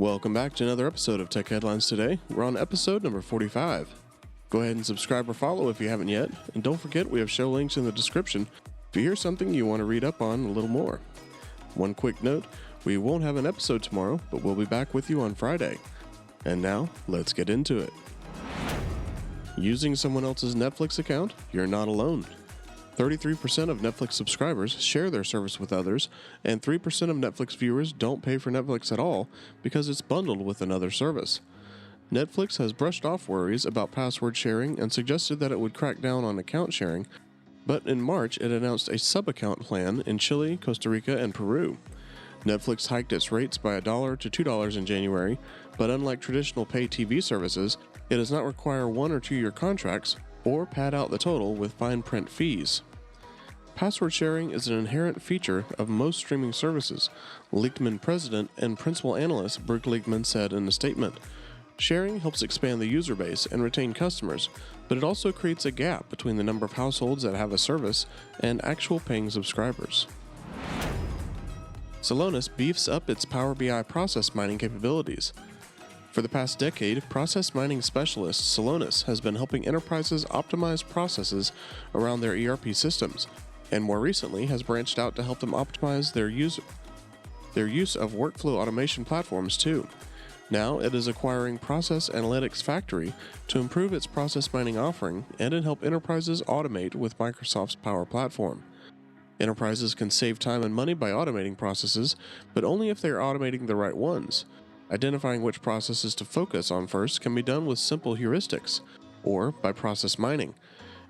Welcome back to another episode of Tech Headlines Today. We're on episode number 45. Go ahead and subscribe or follow if you haven't yet, and don't forget we have show links in the description if you hear something you want to read up on a little more. One quick note, we won't have an episode tomorrow, but we'll be back with you on Friday. And now, let's get into it. Using someone else's Netflix account? You're not alone. 33% of Netflix subscribers share their service with others, and 3% of Netflix viewers don't pay for Netflix at all because it's bundled with another service. Netflix has brushed off worries about password sharing and suggested that it would crack down on account sharing, but in March it announced a sub-account plan in Chile, Costa Rica, and Peru. Netflix hiked its rates by $1 to $2 in January, but unlike traditional pay TV services, it does not require 1 or 2 year contracts or pad out the total with fine print fees. Password sharing is an inherent feature of most streaming services, Leakman president and principal analyst Berg Leakman said in a statement. Sharing helps expand the user base and retain customers, but it also creates a gap between the number of households that have a service and actual paying subscribers. Celonis beefs up its Power BI process mining capabilities. For the past decade, process mining specialist Celonis has been helping enterprises optimize processes around their ERP systems, and more recently has branched out to help them optimize their use of workflow automation platforms too. Now it is acquiring Process Analytics Factory to improve its process mining offering and to help enterprises automate with Microsoft's Power Platform. Enterprises can save time and money by automating processes, but only if they are automating the right ones. Identifying which processes to focus on first can be done with simple heuristics, or by process mining,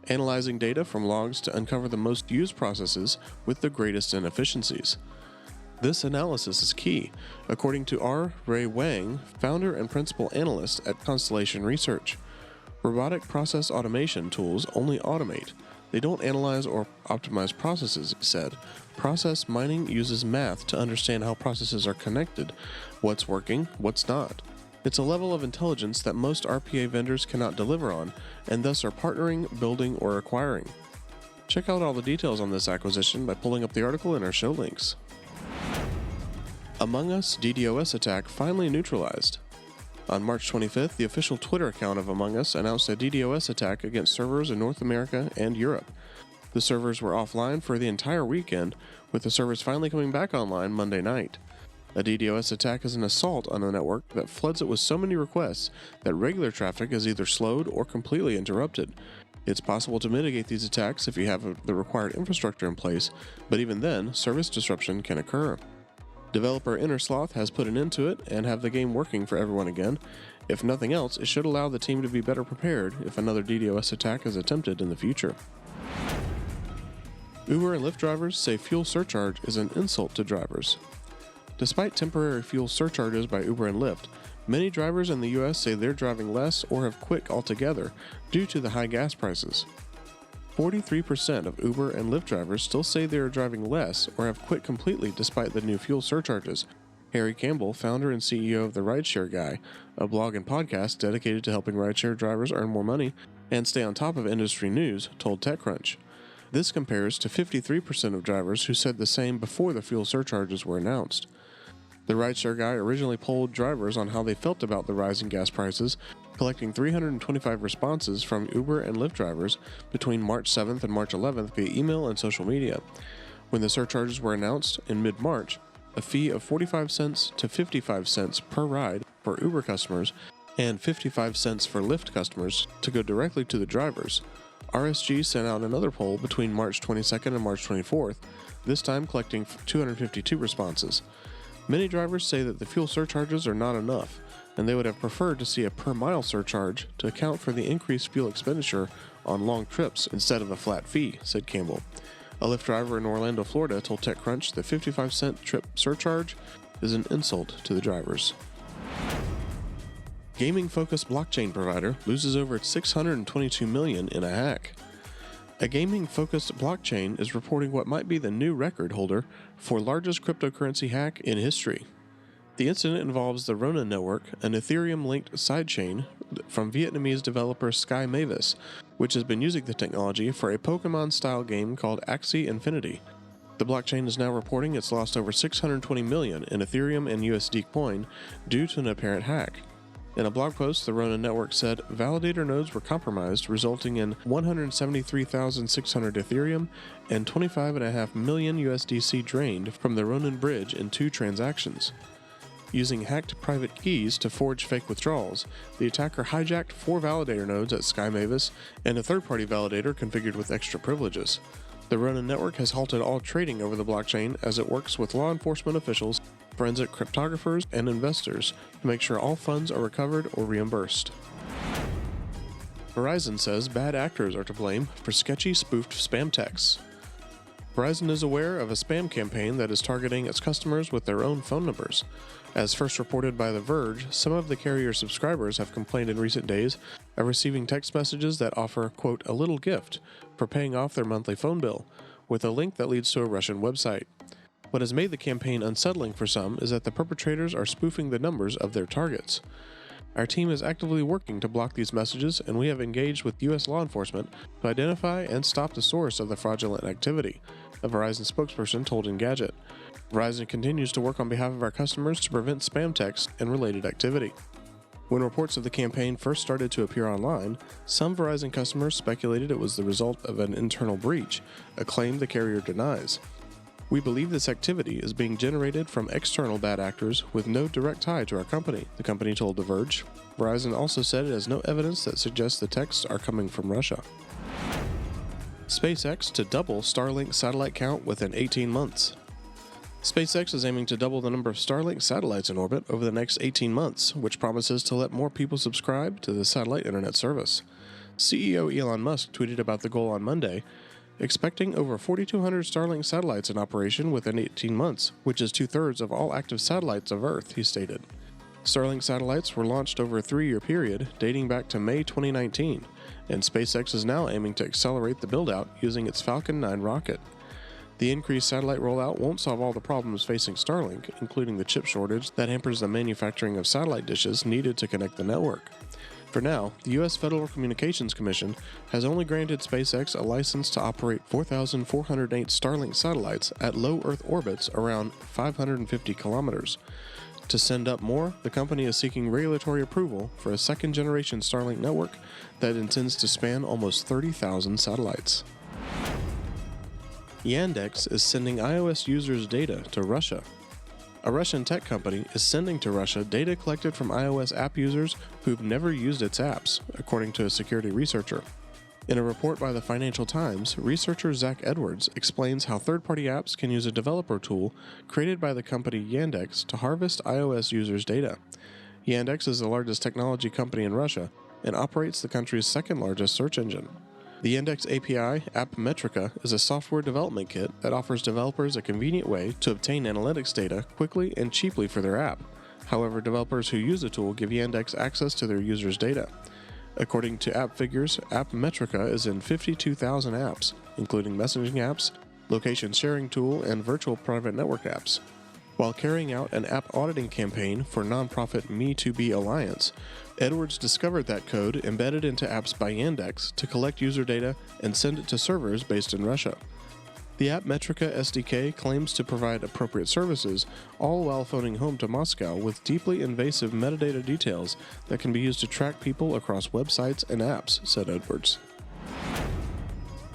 analyzing data from logs to uncover the most used processes with the greatest inefficiencies. This analysis is key, according to R. Ray Wang, founder and principal analyst at Constellation Research. Robotic process automation tools only automate. They don't analyze or optimize processes, he said. Process mining uses math to understand how processes are connected, what's working, what's not. It's a level of intelligence that most RPA vendors cannot deliver on, and thus are partnering, building, or acquiring. Check out all the details on this acquisition by pulling up the article in our show links. Among Us DDoS attack finally neutralized. On March 25th, the official Twitter account of Among Us announced a DDoS attack against servers in North America and Europe. The servers were offline for the entire weekend, with the servers finally coming back online Monday night. A DDoS attack is an assault on a network that floods it with so many requests that regular traffic is either slowed or completely interrupted. It's possible to mitigate these attacks if you have the required infrastructure in place, but even then, service disruption can occur. Developer Innersloth has put an end to it and have the game working for everyone again. If nothing else, it should allow the team to be better prepared if another DDoS attack is attempted in the future. Uber and Lyft drivers say fuel surcharge is an insult to drivers. Despite temporary fuel surcharges by Uber and Lyft, many drivers in the US say they're driving less or have quit altogether due to the high gas prices. 43% of Uber and Lyft drivers still say they are driving less or have quit completely despite the new fuel surcharges. Harry Campbell, founder and CEO of The Rideshare Guy, a blog and podcast dedicated to helping rideshare drivers earn more money and stay on top of industry news, told TechCrunch. This compares to 53% of drivers who said the same before the fuel surcharges were announced. The Rideshare Guy originally polled drivers on how they felt about the rising gas prices, collecting 325 responses from Uber and Lyft drivers between March 7th and March 11th via email and social media. When the surcharges were announced in mid-March, a fee of 45 cents to 55 cents per ride for Uber customers and 55 cents for Lyft customers to go directly to the drivers. RSG sent out another poll between March 22nd and March 24th, this time collecting 252 responses. Many drivers say that the fuel surcharges are not enough, and they would have preferred to see a per-mile surcharge to account for the increased fuel expenditure on long trips instead of a flat fee, said Campbell. A Lyft driver in Orlando, Florida told TechCrunch the 55-cent trip surcharge is an insult to the drivers. Gaming-focused blockchain provider loses over $622 million in a hack. A gaming-focused blockchain is reporting what might be the new record holder for largest cryptocurrency hack in history. The incident involves the Rona network, an Ethereum-linked sidechain from Vietnamese developer Sky Mavis, which has been using the technology for a Pokemon-style game called Axie Infinity. The blockchain is now reporting it's lost over $620 million in Ethereum and USD coin due to an apparent hack. In a blog post, the Ronin network said validator nodes were compromised, resulting in 173,600 Ethereum and 25.5 million USDC drained from the Ronin bridge in 2 transactions. Using hacked private keys to forge fake withdrawals, the attacker hijacked 4 validator nodes at Sky Mavis and a third-party validator configured with extra privileges. The Ronin network has halted all trading over the blockchain as it works with law enforcement officials, forensic cryptographers, and investors to make sure all funds are recovered or reimbursed. Verizon says bad actors are to blame for sketchy spoofed spam texts. Verizon is aware of a spam campaign that is targeting its customers with their own phone numbers. As first reported by The Verge, some of the carrier's subscribers have complained in recent days of receiving text messages that offer, quote, a little gift for paying off their monthly phone bill, with a link that leads to a Russian website. What has made the campaign unsettling for some is that the perpetrators are spoofing the numbers of their targets. Our team is actively working to block these messages, and we have engaged with U.S. law enforcement to identify and stop the source of the fraudulent activity, a Verizon spokesperson told Engadget. Verizon continues to work on behalf of our customers to prevent spam texts and related activity. When reports of the campaign first started to appear online, some Verizon customers speculated it was the result of an internal breach, a claim the carrier denies. We believe this activity is being generated from external bad actors with no direct tie to our company, the company told The Verge. Verizon also said it has no evidence that suggests the texts are coming from Russia. SpaceX to double Starlink satellite count within 18 months. SpaceX is aiming to double the number of Starlink satellites in orbit over the next 18 months, which promises to let more people subscribe to the satellite internet service. CEO Elon Musk tweeted about the goal on Monday, expecting over 4,200 Starlink satellites in operation within 18 months, which is 2/3 of all active satellites of Earth, he stated. Starlink satellites were launched over a 3-year period, dating back to May 2019, and SpaceX is now aiming to accelerate the build-out using its Falcon 9 rocket. The increased satellite rollout won't solve all the problems facing Starlink, including the chip shortage that hampers the manufacturing of satellite dishes needed to connect the network. For now, the U.S. Federal Communications Commission has only granted SpaceX a license to operate 4,408 Starlink satellites at low Earth orbits around 550 kilometers. To send up more, the company is seeking regulatory approval for a second-generation Starlink network that intends to span almost 30,000 satellites. Yandex is sending iOS users' data to Russia. A Russian tech company is sending to Russia data collected from iOS app users who've never used its apps, according to a security researcher. In a report by the Financial Times, researcher Zach Edwards explains how third-party apps can use a developer tool created by the company Yandex to harvest iOS users' data. Yandex is the largest technology company in Russia and operates the country's second-largest search engine. The Yandex API, Appmetrica, is a software development kit that offers developers a convenient way to obtain analytics data quickly and cheaply for their app. However, developers who use the tool give Yandex access to their users' data. According to app figures, Appmetrica is in 52,000 apps, including messaging apps, location sharing tool, and virtual private network apps. While carrying out an app auditing campaign for nonprofit Me2B Alliance, Edwards discovered that code embedded into apps by Yandex to collect user data and send it to servers based in Russia. The Appmetrica SDK claims to provide appropriate services, all while phoning home to Moscow with deeply invasive metadata details that can be used to track people across websites and apps, said Edwards.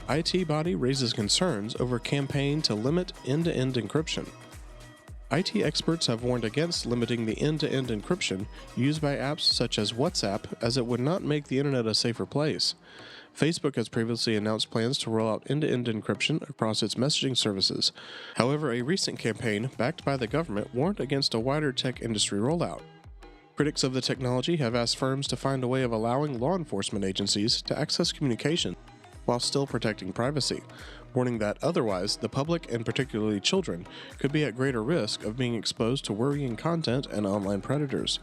IT body raises concerns over campaign to limit end-to-end encryption. IT experts have warned against limiting the end-to-end encryption used by apps such as WhatsApp, as it would not make the internet a safer place. Facebook has previously announced plans to roll out end-to-end encryption across its messaging services. However, a recent campaign backed by the government warned against a wider tech industry rollout. Critics of the technology have asked firms to find a way of allowing law enforcement agencies to access communication while still protecting privacy, warning that otherwise the public, and particularly children, could be at greater risk of being exposed to worrying content and online predators.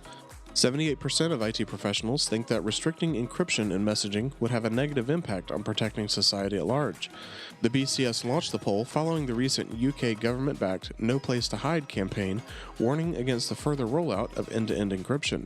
78% of IT professionals think that restricting encryption in messaging would have a negative impact on protecting society at large. The BCS launched the poll following the recent UK government-backed No Place to Hide campaign, warning against the further rollout of end-to-end encryption.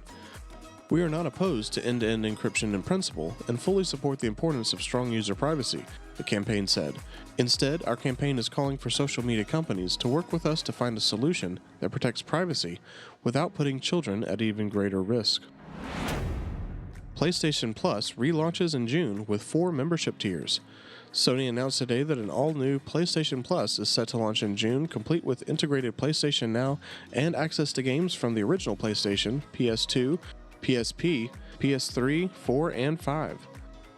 We are not opposed to end-to-end encryption in principle and fully support the importance of strong user privacy, the campaign said. Instead, our campaign is calling for social media companies to work with us to find a solution that protects privacy without putting children at even greater risk. PlayStation Plus relaunches in June with 4 membership tiers. Sony announced today that an all-new PlayStation Plus is set to launch in June, complete with integrated PlayStation Now and access to games from the original PlayStation, PS2, PSP, PS3, 4, and 5.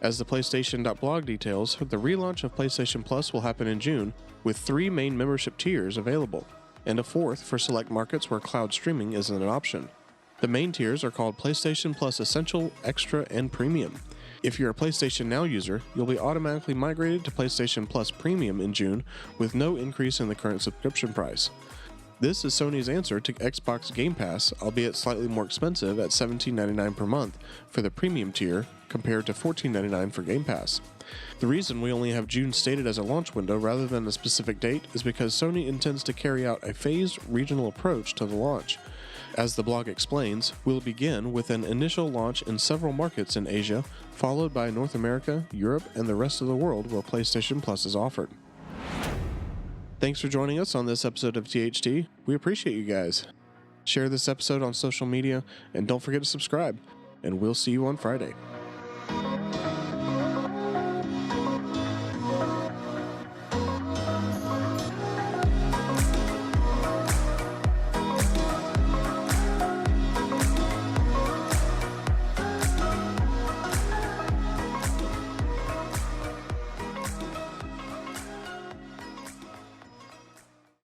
As the PlayStation.blog details, the relaunch of PlayStation Plus will happen in June, with 3 main membership tiers available, and a 4th for select markets where cloud streaming isn't an option. The main tiers are called PlayStation Plus Essential, Extra, and Premium. If you're a PlayStation Now user, you'll be automatically migrated to PlayStation Plus Premium in June with no increase in the current subscription price. This is Sony's answer to Xbox Game Pass, albeit slightly more expensive at $17.99 per month for the premium tier compared to $14.99 for Game Pass. The reason we only have June stated as a launch window rather than a specific date is because Sony intends to carry out a phased regional approach to the launch. As the blog explains, we'll begin with an initial launch in several markets in Asia, followed by North America, Europe, and the rest of the world where PlayStation Plus is offered. Thanks for joining us on this episode of THT. We appreciate you guys. Share this episode on social media, and don't forget to subscribe, and we'll see you on Friday.